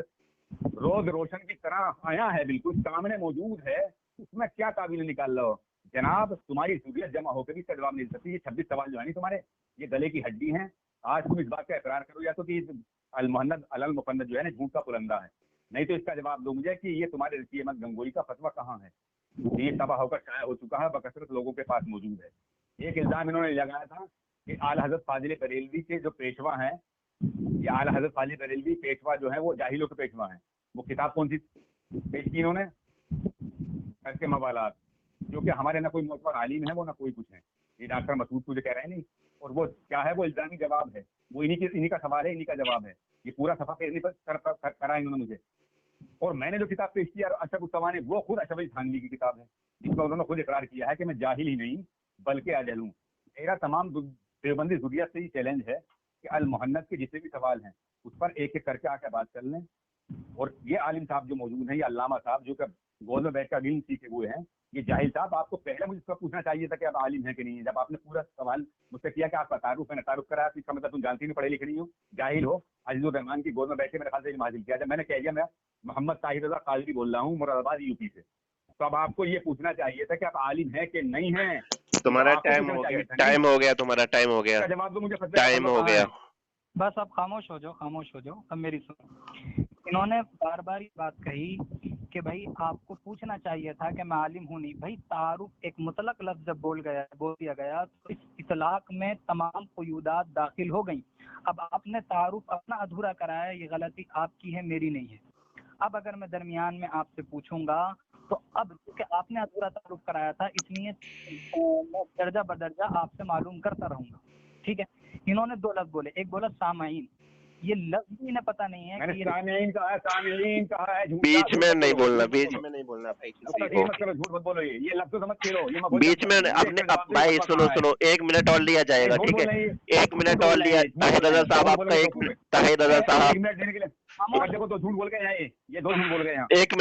रोज रोशन की तरह आया है, बिल्कुल सामने मौजूद है, उसमें क्या तावील निकाल लो जनाब? तुम्हारी ज़ुर्रियत जमा होकर भी इसका जवाब नहीं दे सकती। ये 26 सवाल जो है नहीं तुम्हारे, ये गले की हड्डी हैं। आज तुम इस बात का इकरार करो या तो कि अल मुहन्नद अल मुफन्नद जो है ना झूठ का पुलंदा है, नहीं तो इसका जवाब दो मुझे कि ये तुम्हारे रशीद अहमद गंगोई का फतवा कहाँ है। ये तबाह होकर शाया हो चुका है, बकसरत लोगों के पास मौजूद है। ایک الزام انہوں نے لگایا تھا کہ اعلیٰ حضرت فاضل بریلوی کے جو پیشوا ہیں، یہ اعلیٰ حضرت فاضل بریلوی پیشوا جو ہیں وہ جاہلوں کے پیشوا ہیں. وہ کتاب کون سی پیش کی انہوں نے؟ اس کے موالات، جو کہ ہمارے نہ کوئی معتبر عالم ہے وہ نہ کوئی کچھ ہے. یہ ڈاکٹر مسعود کو جو کہہ رہے ہیں نہیں، اور وہ کیا ہے، وہ الزامی جواب ہے، وہ انہی کا سوال ہے، انہی کا جواب ہے. یہ پورا صفحہ پیش کرا انہوں نے مجھے. اور میں نے جو کتاب پیش کی اشرف التوانی، وہ خود اشرف علی تھانوی کی کتاب ہے، جس میں انہوں نے خود اقرار کیا ہے کہ میں جاہل ہی نہیں بلکہ اجہل ہوں. میرا تمام دیوبندی ذریت سے یہ چیلنج ہے کہ المحنت کے جتنے بھی سوال ہیں اس پر ایک ایک کر کے آ کے بات کر لیں. اور یہ عالم صاحب جو موجود ہیں، یہ علامہ صاحب جو کہ گود میں بیٹھ کر علم سیکھے ہوئے ہیں، یہ جاہل صاحب آپ کو پہلے مجھ سے پوچھنا چاہیے تھا کہ آپ عالم ہیں کہ نہیں ہے. جب آپ نے پورا سوال مجھ سے کیا کہ آپ کا تعارف ہے نہ تعارف کرایا، تو اس کا مطلب تم جانتی نہیں، پڑھے لکھے نہیں ہو، جاہل ہو. عزیز الرحمان کی گود میں بیٹھے میرے خیال سے علم حاصل کیا. جب میں نے کہہ دیا میں محمد طاہر رضا قادری بول رہا ہوں مراد آباد یو پی سے، تو اب آپ کو یہ پوچھنا چاہیے تھا کہ آپ عالم ہیں کہ نہیں ہیں. تمہارا ٹائم ہو گیا تمہارا ٹائم ہو گیا، جواب دو مجھے. ٹائم ہو گیا. بس اب خاموش ہو جاؤ. اب میری سنو. انہوں نے بار بار یہ بات کہی کہ بھائی آپ کو پوچھنا چاہیے تھا کہ میں عالم ہوں نہیں. بھائی تعارف ایک مطلق لفظ جب بول دیا گیا تو اس اطلاق میں تمام قیودات داخل ہو گئیں. اب آپ نے تعارف اپنا ادھورا کرایا، یہ غلطی آپ کی ہے، میری نہیں ہے. اب اگر میں درمیان میں آپ سے پوچھوں گا تو اب کہ آپ نے ادھورا تعارف کرایا تھا، اس لیے میں درجہ بدرجہ آپ سے معلوم کرتا رہوں گا. ٹھیک ہے. انہوں نے دو لفظ بولے، ایک بولا سامعین. یہ لفظ بھی انہیں پتہ نہیں ہے کہ سامعین کہا ہے. بیچ میں نہیں بولنا بھائی جھوٹ مت بولو. یہ لفظ سمجھ کے لو. بیچ میں اپنے بھائی سنو 1 منٹ اور لیا جائے گا. ٹھیک ہے 1 منٹ اور لیا. طاہر رضا صاحب آپ کا طاہر رضا صاحب دیکھو تو جھوٹ بول گئے ہیں، یہ دو جھوٹ بول گئے ہیں. 1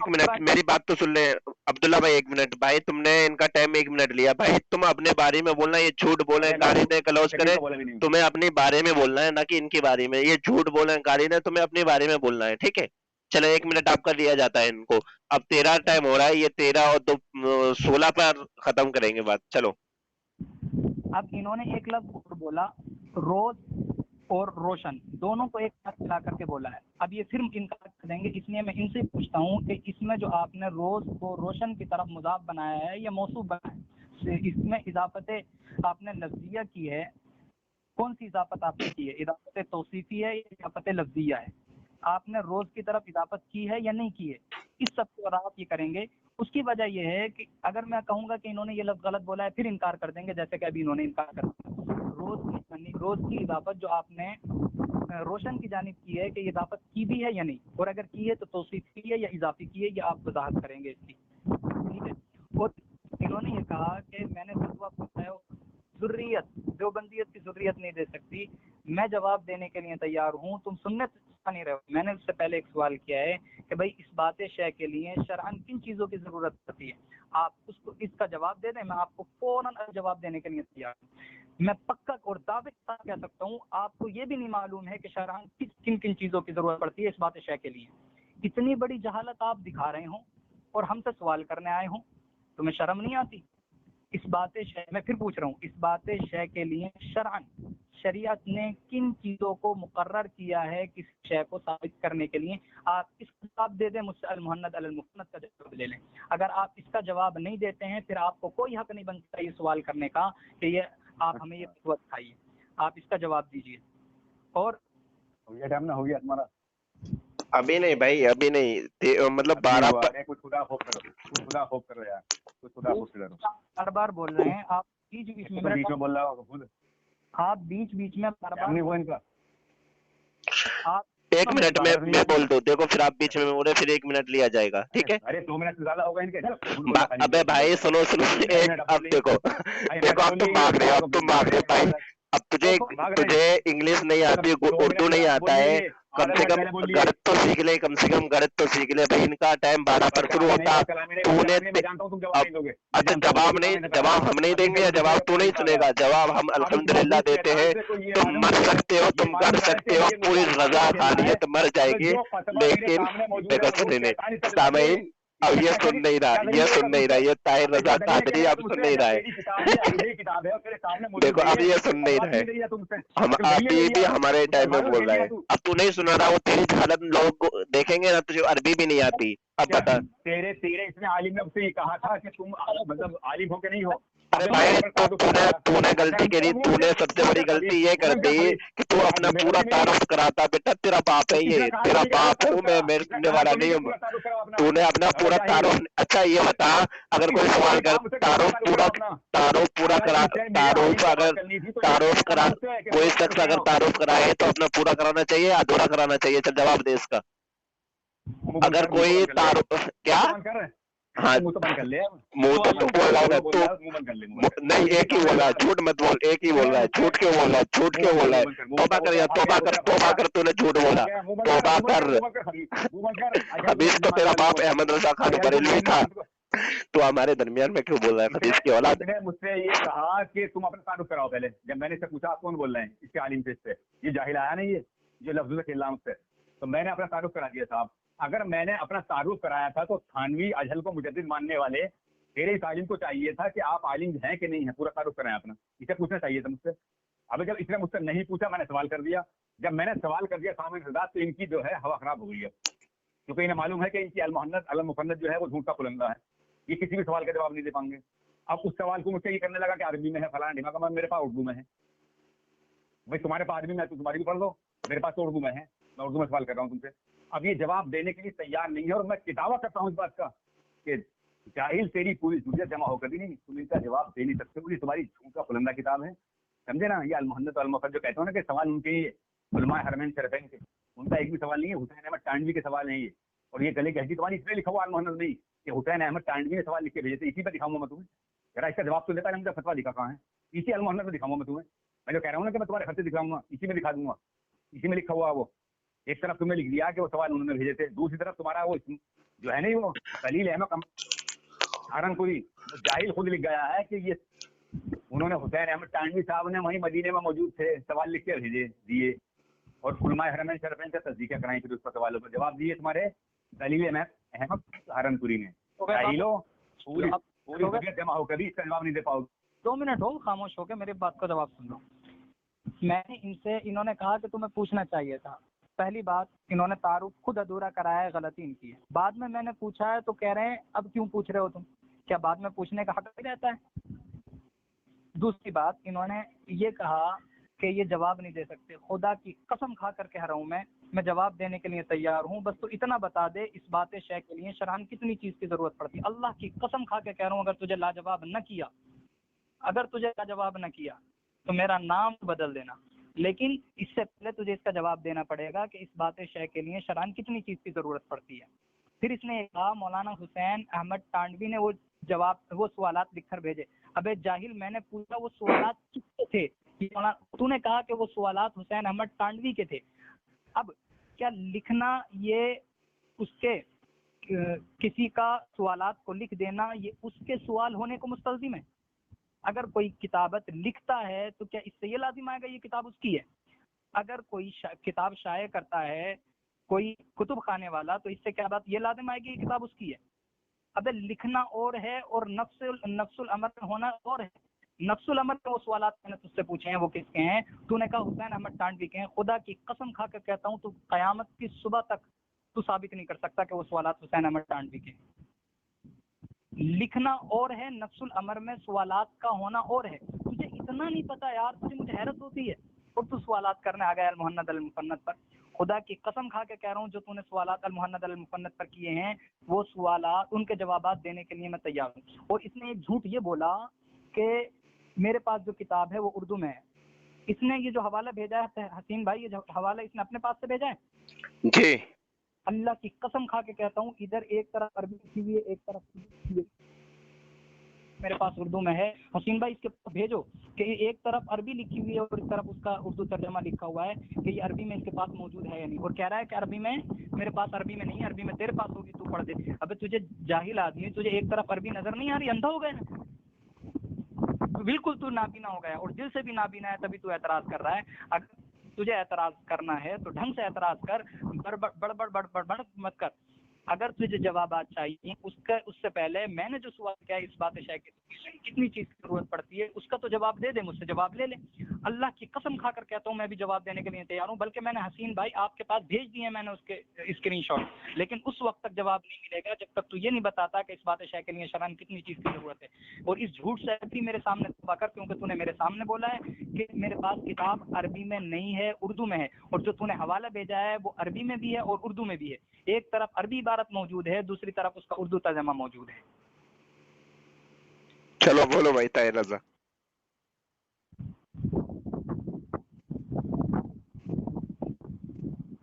منٹ میری بات تو سن لیں عبداللہ بھائی. 1 منٹ بھائی، تم نے ان کا ٹائم 1 منٹ لیا. بھائی تم اپنے بارے میں بولنا، یہ جھوٹ بولے گاڑی نے کلوز کرے، تمہیں اپنے بارے میں بولنا ہے نہ کہ ان کے بارے میں. یہ جھوٹ بولے گاڑی نے، تمہیں اپنے بارے میں بولنا ہے. ٹھیک ہے چلو 1 منٹ آپ کا لیا جاتا ہے ان کو. اب 13 ٹائم ہو رہا ہے، یہ 13 اور 2 16 پر ختم کریں گے بات. چلو. اب انہوں نے ایک لفظ بولا روز اور روشن، دونوں کو ایک ساتھ ملا کر کے بولا ہے. اب یہ پھر انکار کر دیں گے، اس لیے میں ان سے پوچھتا ہوں کہ اس میں جو آپ نے روز کو روشن کی طرف مضاف بنایا ہے یا موصوف بنایا ہے، اس میں اضافت آپ نے لفظیہ کی ہے. کون سی اضافت آپ نے کی ہے؟ اضافت توصیفی ہے یا اضافت لفظیہ ہے؟ آپ نے روز کی طرف اضافت کی ہے یا نہیں کی ہے؟ اس سب کو اگر آپ یہ کریں گے، اس کی وجہ یہ ہے کہ اگر میں کہوں گا کہ انہوں نے یہ لفظ غلط بولا ہے، پھر انکار کر دیں گے جیسے کہ ابھی انہوں نے انکار کر دیا. روز کی اضافت جو آپ نے روشن کی جانب کی ہے کہ اضافت کی بھی ہے یا نہیں، اور اگر کی ہے تو توصیفی ہے یا اضافی کی ہے، یہ آپ وضاحت کریں گے اس کی. ٹھیک ہے. اور انہوں نے یہ کہا کہ میں نے ذریت دیوبندیت کی ذریت نہیں دے سکتی. میں جواب دینے کے لیے تیار ہوں، تم سننے نہیں رہے ہو. میں نے اس سے پہلے ایک سوال کیا ہے کہ بھائی اس بات شے کے لیے شرعاً کن چیزوں کی ضرورت ہوتی ہے، آپ اس کا جواب دے دیں، میں آپ کو فوراً جواب دینے کے لیے تیار ہوں. میں پکا اور دعوے کے ساتھ کہہ سکتا ہوں آپ کو یہ بھی نہیں معلوم ہے کہ شرعاً کن کن چیزوں کی ضرورت پڑتی ہے اس بات شے کے لیے. اتنی بڑی جہالت آپ دکھا رہے ہوں اور ہم سے سوال کرنے آئے ہوں، تمہیں شرم نہیں آتی؟ اس بات شے، میں پھر پوچھ رہا ہوں، اس بات شے کے لیے شرعاً شریعت نے کن چیزوں کو مقرر کیا ہے کسی شے کو ثابت کرنے کے لیے؟ آپ اس کا جواب دے دیں، مجھ سے المحنت علی المفند کا جواب لے لیں. اگر آپ اس کا جواب نہیں دیتے ہیں پھر آپ کو کوئی حق نہیں بنتا یہ سوال کرنے کا کہ یہ آپ ہمیں یہ فتویٰ دکھائیے. آپ اس کا جواب دیجیے. اور ہو گیا تمہارا؟ ابھی نہیں بھائی، ابھی نہیں، مطلب 12 خدا خوف کرو یار، خدا خوف کرو. بار بار بول رہے ہیں آپ، بیچ میں بول رہا ہو خود آپ، بیچ میں بار بار ان کا. آپ 1 منٹ میں بول دو، دیکھو پھر آپ بیچ میں بولے، پھر 1 منٹ لیا جائے گا. ٹھیک ہے. ارے 2 منٹ سے زیادہ ہوگا ان کے. ابے بھائی سنو اب دیکھو اب تم بھاگ رہے ہو بھائی. اب تجھے انگلش نہیں آتی، اردو نہیں آتا ہے، کم سے کم غرض تو سیکھ لے، بھائی ان کا ٹائم 12 پر شروع ہوتا. اچھا جواب ہم نہیں دیں گے یا جواب تو نہیں سنے گا؟ جواب ہم الحمدللہ دیتے ہیں. تم مر سکتے ہو، تم کر سکتے ہو، پوری رضا خالیت مر جائے گی، لیکن دیکھو سننے سامعین اب یہ سن نہیں رہا، یہ طاہر رضا قادری اب سن نہیں رہا ہے. دیکھو اب یہ سن نہیں رہا ہے، ہم ابھی بھی ہمارے ٹائم میں بول رہے ہیں. اب تو نہیں سنا رہا، وہ تیری حالت لوگ دیکھیں گے نا، تجھے عربی بھی نہیں آتی. اب بتا تیرے اس میں عالم نے اس سے کہا تھا کہ تم مطلب عالم ہو کہ نہیں ہو؟ अरे भाई तूने गलती करी, तूने सबसे बड़ी गलती ये कर दी कि तू अपना पूरा तारुफ कराता। बेटा तेरा बाप है ये, तेरा बाप हूँ मैं, मेरे सुनने वाला नहीं हूँ। तूने अपना पूरा तारुफ, अच्छा ये बता, अगर कोई सवाल कर, तारुफ पूरा करा, तारुफ करा, कोई शख्स अगर तारुफ कराए तो अपना पूरा कराना चाहिए, अधूरा कराना चाहिए? चल जवाब दे इसका। अगर कोई तारुफ, क्या? हाँ मुंह तो बंद कर ले, मुंह तो बंद बोल रहा है तू, नहीं एक ही बोल रहा है, झूठ मत बोल, एक ही बोल रहा है, झूठ क्यों बोल रहा है, झूठ क्यों बोल रहा है? तौबा कर यार, तौबा कर, तूने झूठ बोला, तौबा कर। हदीस तो तेरा बाप अहमद रजा खान बरेलवी था, तो हमारे दरमियान में क्यों बोल रहा है हदीस की औलाद? मुझसे ये कहा कि तुम अपना तारुफ कराओ पहले। जब मैंने इससे पूछा आप कौन बोल रहे हैं, इसके आलिम से, इससे ये जाहिल आया नहीं है, ये लफ्जों से खेल रहा मुझसे, तो मैंने अपना तारुफ करा दिया साहब। अगर मैंने अपना तारुफ कराया था तो थानवी अजहल को मुजद्दिद मानने वाले तेरे इस आलिम को चाहिए था कि आप आलिम हैं कि नहीं है, पूरा तारुफ कराया अपना, इसे पूछना चाहिए था मुझसे। अब जब इसने मुझसे नहीं पूछा, मैंने सवाल कर दिया। जब मैंने सवाल कर दिया सामने सदा, तो इनकी जो है हवा खराब हो गई है, क्योंकि इन्हें मालूम है कि इनकी अल-मुहन्नद जो है वो झूठ का पुलंदा है, ये किसी भी सवाल का जवाब नहीं दे पाएंगे। अब उस सवाल को मुझसे ये करने लगा कि अरबी में है फलाना ढिमा का, मेरे पास उर्दू में है। भाई तुम्हारे पास अरबी में है तो तुम्हारी भी पढ़ लो, मेरे पास तो उर्दू में है, मैं उर्दू में सवाल कर रहा हूँ तुमसे। अब ये जवाब देने के लिए तैयार नहीं है, और मैं किताबा करता हूँ इस बात का कि जाहिल तेरी पूरी दुनिया जमा होकर भी नहीं, तुम इनका जवाब दे नहीं सकते हो, ये तुम्हारी झूठ का बुलंदा किताब है, समझे ना? ये अल-मुहन्नद अल-मुफ़रद जो कहते हो ना कि सवाल उनके उलमाए हरमैन शरीफैन के, उनका एक भी सवाल नहीं है, हुसैन अहमद टांडवी के सवाल है ये। और ये गले कहती तुम्हारी इसलिए लिखा हुआ अल-मुहन्नद नहीं कि हुसैन अहमद टांडवी ने सवाल लिख के भेजे थे, इसी पर दिखाऊंगा मैं तुम्हें। जरा इसका जवाब तो देता है, मुझे फतवा लिखा कहाँ है? इसी अल-मुहन्नद में दिखाऊंगा मैं तुम्हें। मैं जो कह रहा हूँ ना कि मैं तुम्हारे खर्चे दिखाऊंगा, इसी में दिखा दूंगा, इसी में लिखा हुआ वो। एक तरफ तुमने लिख दिया कि वो सवाल उन्होंने भेजे थे, दूसरी तरफ तुम्हारा वो जो है नहीं वो खलील अहमद सहारनपुरी जाहिल खुद लिख गया है कि ये उन्होंने हुसैन अहमद टांडवी साहब ने वहीं मदीने में मौजूद थे, सवाल लिख के भेजे दिए, और उलमाए हरमैन शरीफैन से तस्दीक कराई, फिर उस पर सवालों पर जवाब दिए तुम्हारे खलील अहमद सहारनपुरी ने। जाहिलो पूरी दुनिया जमा होकर भी इसका जवाब नहीं दे पाओगे। 2 मिनट हो खामोश होकर मेरी बात का जवाब सुन लो। मैंने इनसे, इन्होंने कहा कि तुम्हें पूछना चाहिए था। पहली बात, इन्होंने तारुफ खुद अधूरा कराया है, गलती इनकी है। बाद में मैंने पूछा है तो कह रहे हैं अब क्यों पूछ रहे हो तुम, क्या बाद में पूछने का हक नहीं रहता है? दूसरी बात, इन्होंने ये कहा कि ये जवाब नहीं दे सकते। खुदा की कसम खा कर कह रहा हूँ मैं जवाब देने के लिए तैयार हूँ, बस तो इतना बता दे इस बात शय के लिए शरहन कितनी चीज की जरूरत पड़ती है। अल्लाह की कसम खा के कह रहा हूँ, अगर तुझे लाजवाब न किया, अगर तुझे लाजवाब न किया तो मेरा नाम बदल देना, लेकिन इससे पहले तुझे इसका जवाब देना पड़ेगा कि इस बात शय के लिए शरहन कितनी चीज की जरूरत पड़ती है। फिर इसने कहा मौलाना हुसैन अहमद टांडवी ने वो सवालात लिखकर भेजे। अबे जाहिल, मैंने पूछा वो सवालात किसके थे? तूने कहा कि वो सवालात हुसैन अहमद टांडवी के थे। अब क्या लिखना ये उसके किसी का सवालात को लिख देना ये उसके सवाल होने को मुस्तलजिम है? अगर कोई किताबत लिखता है तो क्या इससे ये लाजिम आएगा ये किताब उसकी है? अगर कोई किताब शाये करता है कोई कुतुब खाने वाला, तो इससे क्या बात ये लाजिम आएगी ये किताब उसकी है? अबे लिखना और है और नफ्सुल अमर में होना और है। नफ्सुल अमर के वो सवालात मैंने तुझसे पूछे हैं, वो किसके हैं? तूने कहा हुसैन अहमद टांडवी के हैं। खुदा की कसम खा कर कहता हूँ, तो कयामत की सुबह तक तू साबित नहीं कर सकता कि वो सवालात हुसैन अहमद टांडवी के। लिखना और है, नफ्सुल अमर में सवालात का होना और है। तुझे इतना नहीं पता यार, मुझे हैरत होती है, और तू सवालात करने आ गया अल-मुहन्नद अल-मुफन्नद पर। खुदा की कसम खा के कह रहा हूँ, जो तूने सवालात अल-मुहन्नद अल-मुफन्नद पर किए हैं, वो सवालात उनके जवाबात देने के लिए मैं तैयार हूँ। और इसने एक झूठ ये बोला कि मेरे पास जो किताब है वो उर्दू में है। इसने ये जो हवाला भेजा है हसीन भाई, ये जो हवाला इसने अपने पास से भेजा है जी, अल्लाह की कसम खा के कहता हूँ, इधर एक तरफ अरबी लिखी हुई है, एक तरफ लिखी हुई है, मेरे पास उर्दू में है। हसीन भाई इसके पास भेजो कि एक तरफ अरबी लिखी हुई है और इस तरफ उसका उर्दू तर्जमा लिखा हुआ है कि ये अरबी में इसके पास मौजूद है या नहीं। और कह रहा है कि अरबी में मेरे पास अरबी में नहीं है, अरबी में तेरे पास होगी, तू पढ़ दे। अबे तुझे जाहिल आदमी, तुझे एक तरफ अरबी नजर नहीं आ रही? अंधा हो गया? बिल्कुल तू नाबीना हो गया, और दिल से भी नाबीना है, तभी तू एतराज कर रहा है। अगर तुझे एतराज करना है तो ढंग से एतराज कर, बड़बड़ मत कर। اگر تجھے جوابات چاہیے اس سے پہلے میں نے جو سوال کیا اس بات شے کی کتنی چیز کی ضرورت پڑتی ہے اس کا تو جواب دے دے، مجھ سے جواب لے لے۔ اللہ کی قسم کھا کر کہتا ہوں میں بھی جواب دینے کے لیے تیار ہوں، بلکہ میں نے حسین بھائی آپ کے پاس بھیج دیے میں نے اس کے اسکرین شاٹ، لیکن اس وقت تک جواب نہیں ملے گا جب تک تو یہ نہیں بتاتا کہ اس بات شے کے لیے شرعاً کتنی چیز کی ضرورت ہے۔ اور اس جھوٹ سے بھی میرے سامنے توبہ کر، کیونکہ تو نے میرے سامنے بولا ہے کہ میرے پاس کتاب عربی میں نہیں ہے، اردو میں ہے، اور جو تو نے حوالہ بھیجا ہے وہ عربی میں بھی ہے اور اردو میں بھی ہے۔ ایک طرف عربی عبارت موجود ہے، دوسری طرف اس کا اردو ترجمہ موجود ہے۔ چلو بولو بھائی طاہر رضا۔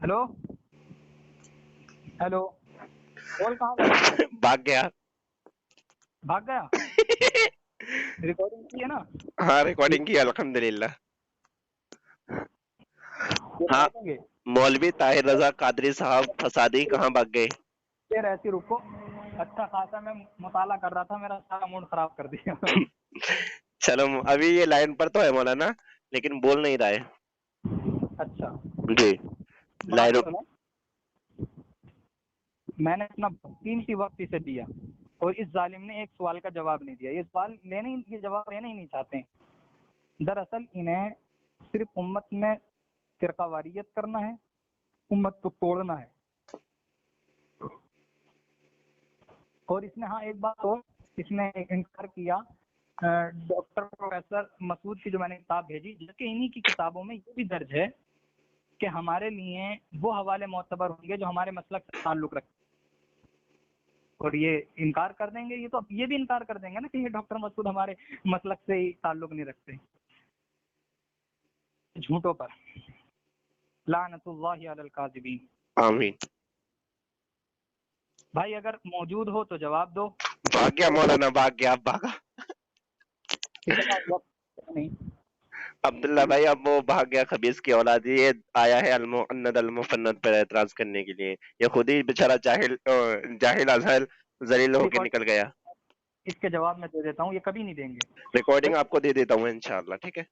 ہیلو ہیلو، کال کہاں گیا؟ بھاگ گیا۔ بھاگ گیا؟ ریکارڈنگ کی ہے نا؟ ہاں ریکارڈنگ کی الحمدللہ۔ ہاں مولوی طاہر رضا قادری صاحب فسادی کہاں بھاگ گئے؟ پھر ایسی رکو، اچھا خاصا میں مطالعہ کر رہا تھا، میرا سارا موڈ خراب کر دیا۔ چلو ابھی یہ لائن پر تو ہے مولانا لیکن بول نہیں رہا ہے۔ اچھا جی لائن میں نے اپنا قیمتی وقت اسے دیا اور اس ظالم نے ایک سوال کا جواب نہیں دیا۔ یہ جواب لینا ہی نہیں چاہتے ہیں۔ دراصل انہیں صرف امت میں فرقہ واریت کرنا ہے، امت کو توڑنا ہے۔ اور اس نے ایک بات اور اس نے انکار کیا، ڈاکٹر پروفیسر مسعود کی جو میں نے کتاب بھیجی، جبکہ انہی کی کتابوں میں یہ بھی درج ہے کہ ہمارے لیے وہ حوالے معتبر ہوں گے جو ہمارے مسلک سے تعلق رکھتے ہیں، اور یہ انکار کر دیں گے، یہ بھی انکار کر دیں گے نا کہ یہ ڈاکٹر مسعود ہمارے مسلک سے ہی تعلق نہیں رکھتے۔ جھوٹوں پر لعنت اللہ علی الکاذبین۔ آمین۔ بھائی اگر موجود ہو تو جواب دو۔ بھاگ گیا مولانا، بھاگ گیا، اب بھاگا۔ اتنا وقت نہیں۔ عبداللہ بھائی اب وہ بھاگ گیا خبیث کی اولاد، یہ آیا ہے المؤند المفند پر اعتراض کرنے کے لیے، یہ خود ہی بےچارا جاہل ازہر ذلیل ہو کے نکل گیا۔ اس کے جواب میں دے دیتا ہوں، یہ کبھی نہیں دیں گے۔ ریکارڈنگ آپ کو دے دیتا ہوں انشاءاللہ، ٹھیک ہے۔